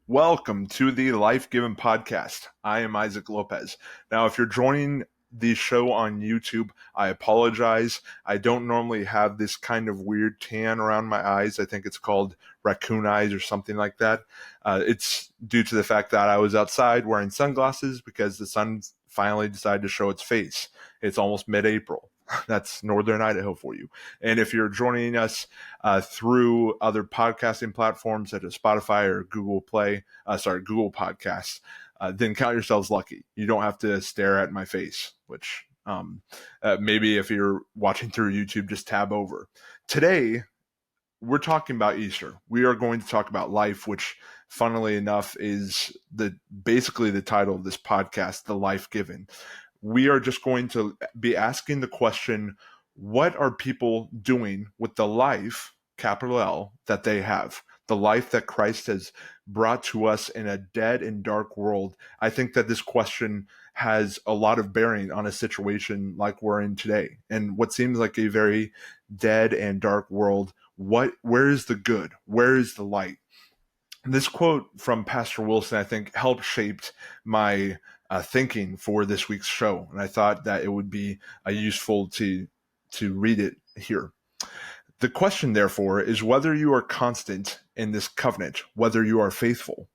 Welcome to the Life Given podcast. I am Isaac Lopez. Now, if you're joining the show on YouTube, I apologize. I don't normally have this kind of weird tan around my eyes. I think it's called raccoon eyes or something like that. It's due to the fact that I was outside wearing sunglasses because the sun finally decided to show its face. It's almost mid-April. That's Northern Idaho for you. And if you're joining us through other podcasting platforms such as Spotify or Google Podcasts, then count yourselves lucky. You don't have to stare at my face, which maybe if you're watching through YouTube, just tab over. Today, we're talking about Easter. We are going to talk about life, which funnily enough is basically the title of this podcast, The Life Given. We are just going to be asking the question, what are people doing with the life, capital L, that they have? The life that Christ has brought to us in a dead and dark world. I think that this question has a lot of bearing on a situation like we're in today. And what seems like a very dead and dark world, where is the good? Where is the light? This quote from Pastor Wilson, I think, helped shape my thinking for this week's show. And I thought that it would be useful to read it here. The question, therefore, is whether you are constant in this covenant, whether you are faithful.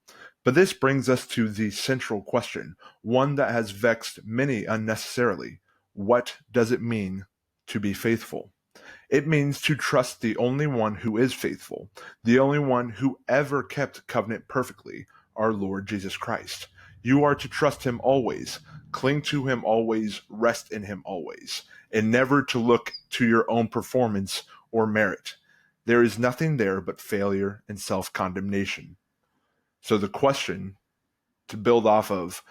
But this brings us to the central question, one that has vexed many unnecessarily. What does it mean to be faithful? It means to trust the only one who is faithful, the only one who ever kept covenant perfectly, our Lord Jesus Christ. You are to trust him always, cling to him always, rest in him always, and never to look to your own performance or merit. There is nothing there but failure and self-condemnation. So the question to build off of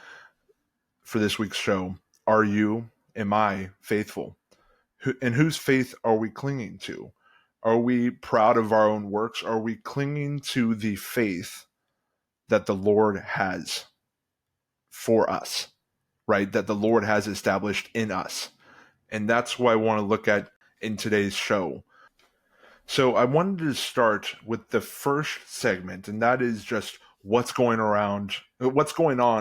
for this week's show, am I faithful? And whose faith are we clinging to? Are we proud of our own works? Are we clinging to the faith that the Lord has for us, right? That the Lord has established in us. And that's what I want to look at in today's show. So I wanted to start with the first segment, and that is just what's going on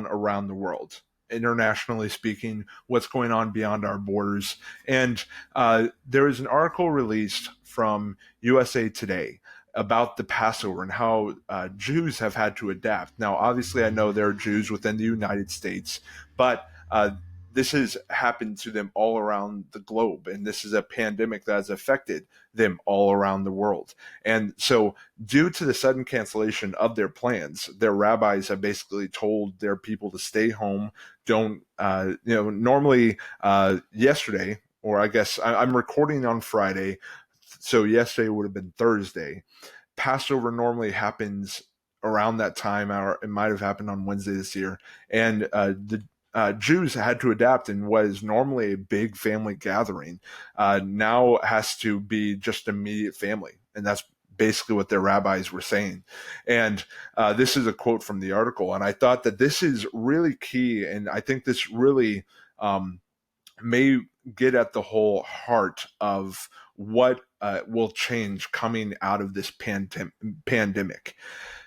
around the world. Internationally speaking, what's going on beyond our borders. And there is an article released from USA Today about the Passover and how Jews have had to adapt. Now, obviously, I know there are Jews within the United States, but this has happened to them all around the globe, and this is a pandemic that has affected them all around the world. And so due to the sudden cancellation of their plans, their rabbis have basically told their people to stay home. Normally yesterday, or I guess I'm recording on Friday, so yesterday would have been Thursday. Passover normally happens around that time, or it might have happened on Wednesday this year. And the Jews had to adapt, and what is normally a big family gathering now has to be just immediate family. And that's basically what their rabbis were saying. And this is a quote from the article. And I thought that this is really key. And I think this really may get at the whole heart of what will change coming out of this pandemic.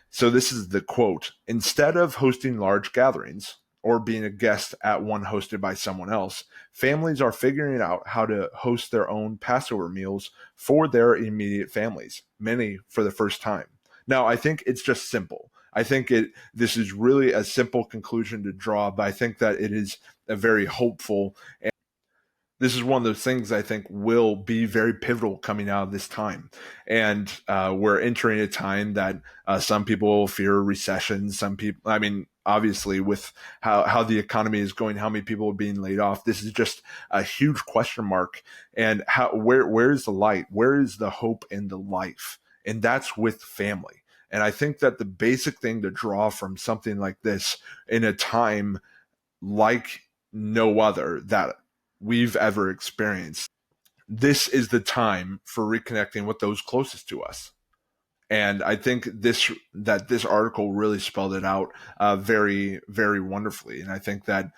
So this is the quote: "Instead of hosting large gatherings or being a guest at one hosted by someone else, families are figuring out how to host their own Passover meals for their immediate families, many for the first time." Now, I think it's just simple. I think this is really a simple conclusion to draw, but I think that it is a very hopeful. And this is one of those things I think will be very pivotal coming out of this time. And we're entering a time that some people fear recession. Some people, obviously with how the economy is going, how many people are being laid off, this is just a huge question mark. And where is the light? Where is the hope in the life? And that's with family. And I think that the basic thing to draw from something like this in a time like no other that we've ever experienced, this is the time for reconnecting with those closest to us. And I think this article really spelled it out very, very wonderfully. And I think that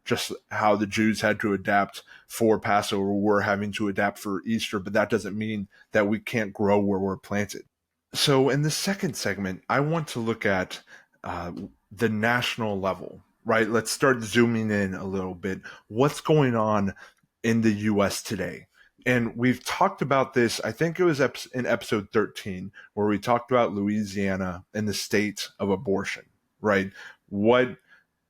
just how the Jews had to adapt for Passover, we're having to adapt for Easter, but that doesn't mean that we can't grow where we're planted. So in the second segment, I want to look at uh, the national level, right? Let's start zooming in a little bit. What's going on in the U.S. today? And we've talked about this, I think it was in episode 13, where we talked about Louisiana and the state of abortion, right? What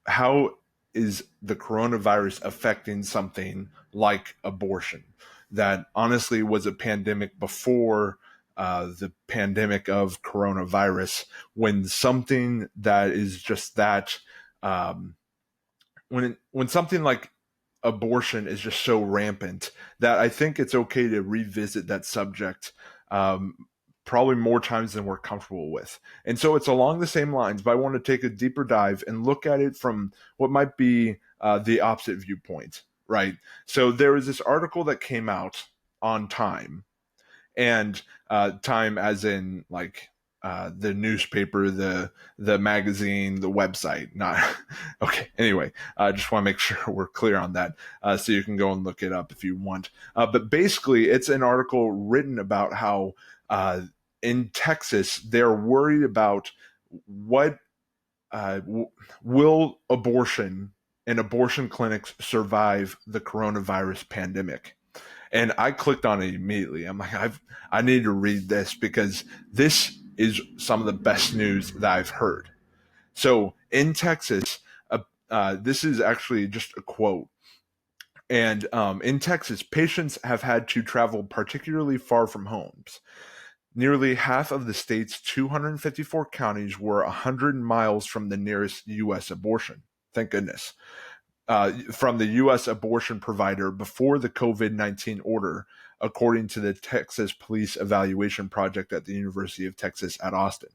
how is the coronavirus affecting something like abortion that honestly was a pandemic before the pandemic of coronavirus, when something that is just that um, when something like abortion is just so rampant that I think it's okay to revisit that subject um, probably more times than we're comfortable with. And so it's along the same lines, but I want to take a deeper dive and look at it from what might be the opposite viewpoint, right? So there was this article that came out on Time, and Time as in like the newspaper, the magazine, the website. Not okay. Anyway, I just want to make sure we're clear on that, so you can go and look it up if you want. But basically, it's an article written about how in Texas they're worried about what will abortion and abortion clinics survive the coronavirus pandemic. And I clicked on it immediately. I'm like, I need to read this because this is some of the best news that I've heard. So in Texas, this is actually just a quote. And in Texas, patients have had to travel particularly far from homes. Nearly half of the state's 254 counties were 100 miles from the nearest U.S. abortion. Thank goodness. From the U.S. abortion provider before the COVID-19 order, according to the Texas Police Evaluation Project at the University of Texas at Austin.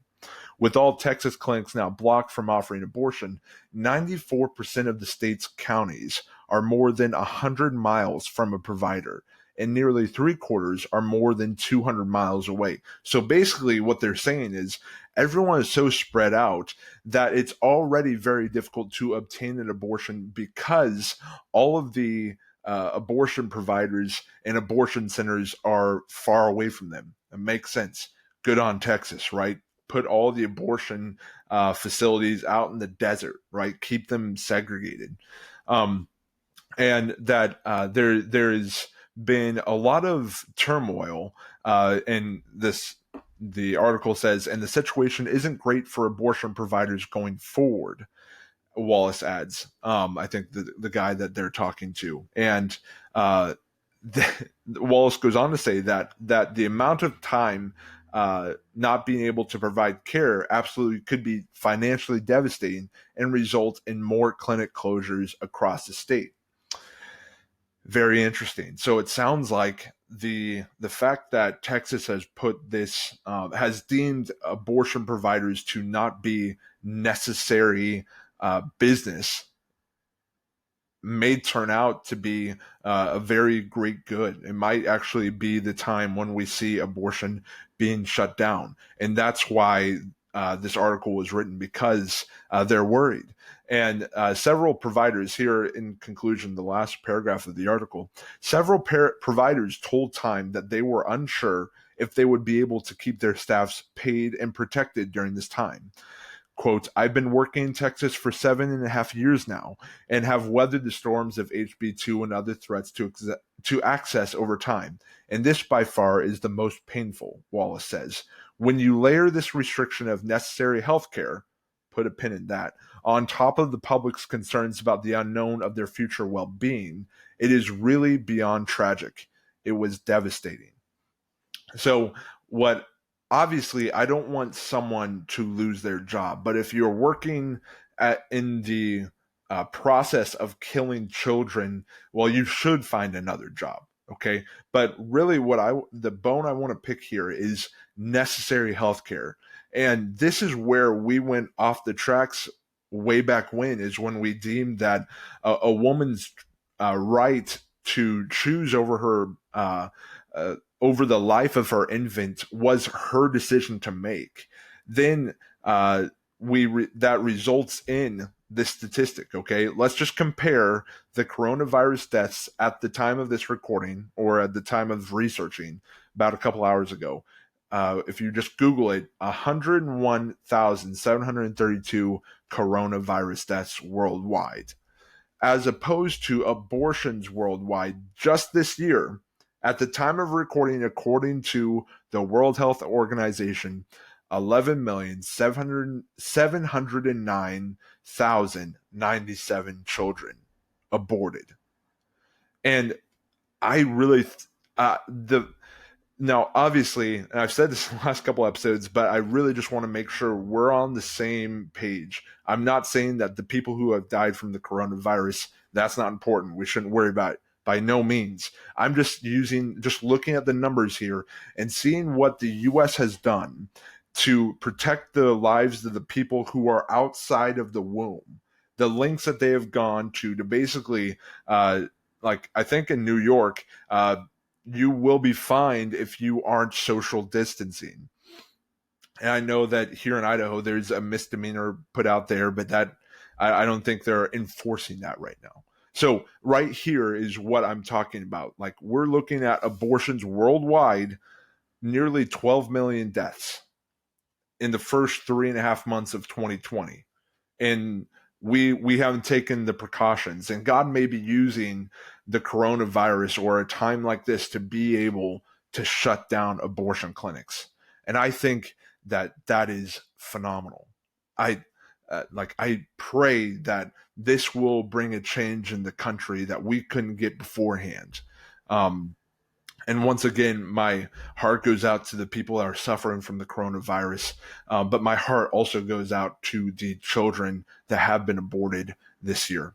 With all Texas clinics now blocked from offering abortion, 94% of the state's counties are more than 100 miles from a provider, and nearly three-quarters are more than 200 miles away. So basically, what they're saying is everyone is so spread out that it's already very difficult to obtain an abortion because all of the abortion providers and abortion centers are far away from them. It makes sense. Good on Texas, right? Put all the abortion facilities out in the desert, right? Keep them segregated. And that there's been a lot of turmoil in this. The article says, and the situation isn't great for abortion providers going forward. Wallace adds, I think the guy that they're talking to, and Wallace goes on to say that the amount of time not being able to provide care absolutely could be financially devastating and result in more clinic closures across the state. Very interesting. So it sounds like the fact that Texas has put this has deemed abortion providers to not be necessary business may turn out to be a very great good. It might actually be the time when we see abortion being shut down. And that's why this article was written, because they're worried. And several providers here, in conclusion, the last paragraph of the article, several providers told Time that they were unsure if they would be able to keep their staffs paid and protected during this time. Quote, I've been working in Texas for 7.5 years now and have weathered the storms of HB2 and other threats to access over time. And this by far is the most painful, Wallace says. When you layer this restriction of necessary health care, put a pin in that, on top of the public's concerns about the unknown of their future well-being, it is really beyond tragic. It was devastating. So what obviously I don't want someone to lose their job, but if you're working in the process of killing children, well, you should find another job. Okay. But really the bone I want to pick here is necessary healthcare. And this is where we went off the tracks way back when, is when we deemed that a woman's right to choose over her over the life of her infant was her decision to make. Then that results in this statistic. Okay, let's just compare the coronavirus deaths at the time of this recording, or at the time of researching about a couple hours ago. if you just Google it, 101,732 coronavirus deaths worldwide, as opposed to abortions worldwide just this year. At the time of recording, according to the World Health Organization, 11,709,097 children aborted. And I really, the now, obviously, and I've said this in the last couple episodes, but I really just want to make sure we're on the same page. I'm not saying that the people who have died from the coronavirus, that's not important. We shouldn't worry about it by no means. I'm just looking at the numbers here and seeing what the U.S. has done to protect the lives of the people who are outside of the womb. The lengths that they have gone to basically, like I think in New York, you will be fined if you aren't social distancing. And I know that here in Idaho, there's a misdemeanor put out there, but that I don't think they're enforcing that right now. So right here is what I'm talking about. Like, we're looking at abortions worldwide, nearly 12 million deaths in the first 3.5 months of 2020. And we haven't taken the precautions, and God may be using the coronavirus or a time like this to be able to shut down abortion clinics. And I think that is phenomenal. I pray that this will bring a change in the country that we couldn't get beforehand. And once again, my heart goes out to the people that are suffering from the coronavirus, but my heart also goes out to the children that have been aborted this year.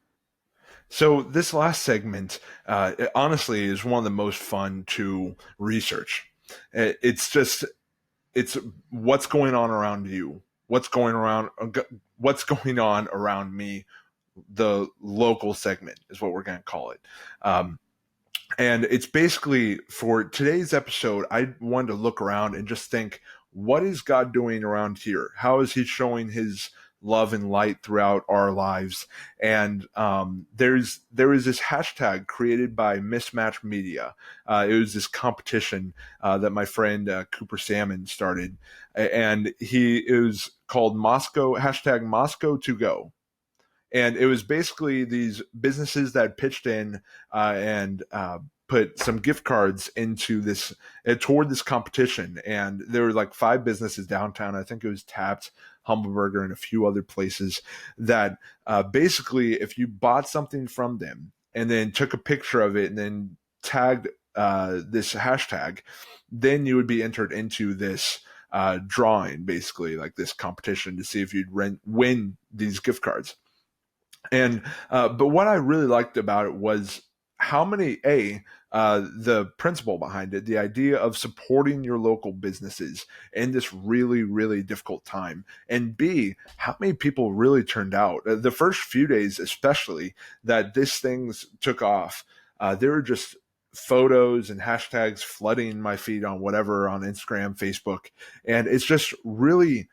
So this last segment, it honestly is one of the most fun to research. It's what's going on around you, what's going on around me. The local segment is what we're going to call it. And it's basically, for today's episode, I wanted to look around and just think, what is God doing around here? How is he showing his love and light throughout our lives? And there is this hashtag created by Mismatch Media. It was this competition that my friend Cooper Salmon started. And it was called #MoscowtoGo. And it was basically these businesses that pitched in and put some gift cards into this toward this competition. And there were like 5 businesses downtown. I think it was Tapped, Humble Burger, and a few other places that basically, if you bought something from them and then took a picture of it and then tagged this hashtag, then you would be entered into this drawing, basically like this competition to see if you'd win these gift cards. And but what I really liked about it was how many the principle behind it, the idea of supporting your local businesses in this really, really difficult time, and B, how many people really turned out. The first few days, especially, that this thing took off, there were just photos and hashtags flooding my feed on Instagram, Facebook, and it's just really.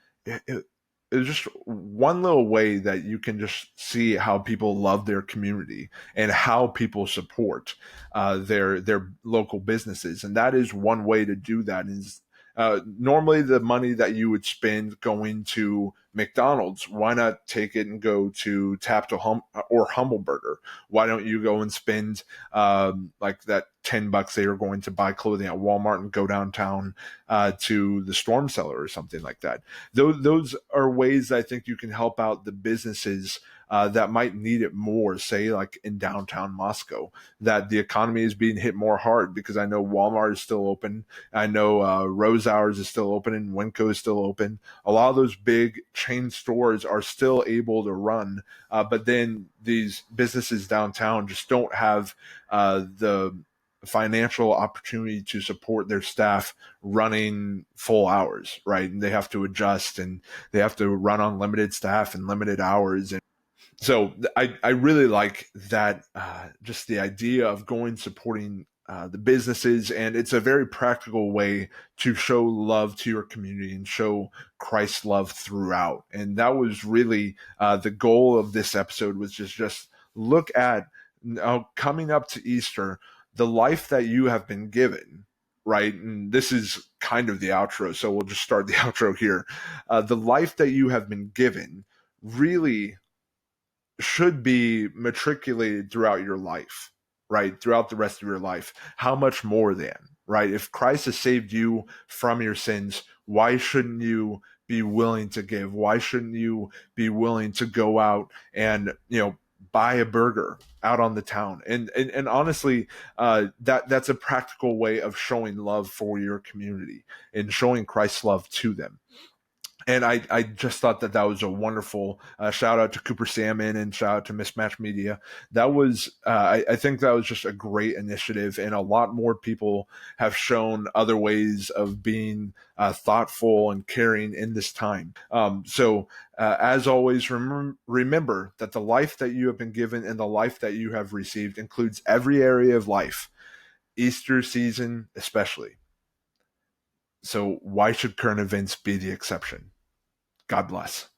It's just one little way that you can just see how people love their community and how people support their local businesses. And that is one way to do that. Is normally the money that you would spend going to McDonald's, why not take it and go to Tapped or Humble Burger? Why don't you go and spend like that $10 they are going to buy clothing at Walmart and go downtown to the Storm Cellar or something like that? Those are ways I think you can help out the businesses that might need it more, say like in downtown Moscow, that the economy is being hit more hard, because I know Walmart is still open. I know Rose Hours is still open and Winco is still open. A lot of those big chain stores are still able to run, but then these businesses downtown just don't have the financial opportunity to support their staff running full hours, right? And they have to adjust, and they have to run on limited staff and limited hours. And so I really like that, just the idea of supporting the businesses, and it's a very practical way to show love to your community and show Christ's love throughout. And that was really the goal of this episode, was just look at coming up to Easter, the life that you have been given, right? And this is kind of the outro, so we'll just start the outro here. The life that you have been given really should be matriculated throughout your life, right? Throughout the rest of your life. How much more then, right? If Christ has saved you from your sins, why shouldn't you be willing to give? Why shouldn't you be willing to go out and, buy a burger out on the town? And honestly, that's a practical way of showing love for your community and showing Christ's love to them. And I just thought that was a wonderful shout out to Cooper Salmon and shout out to Mismatch Media. That was, I think that was just a great initiative, and a lot more people have shown other ways of being thoughtful and caring in this time. So, as always, remember that the life that you have been given and the life that you have received includes every area of life, Easter season especially. So, why should current events be the exception? God bless.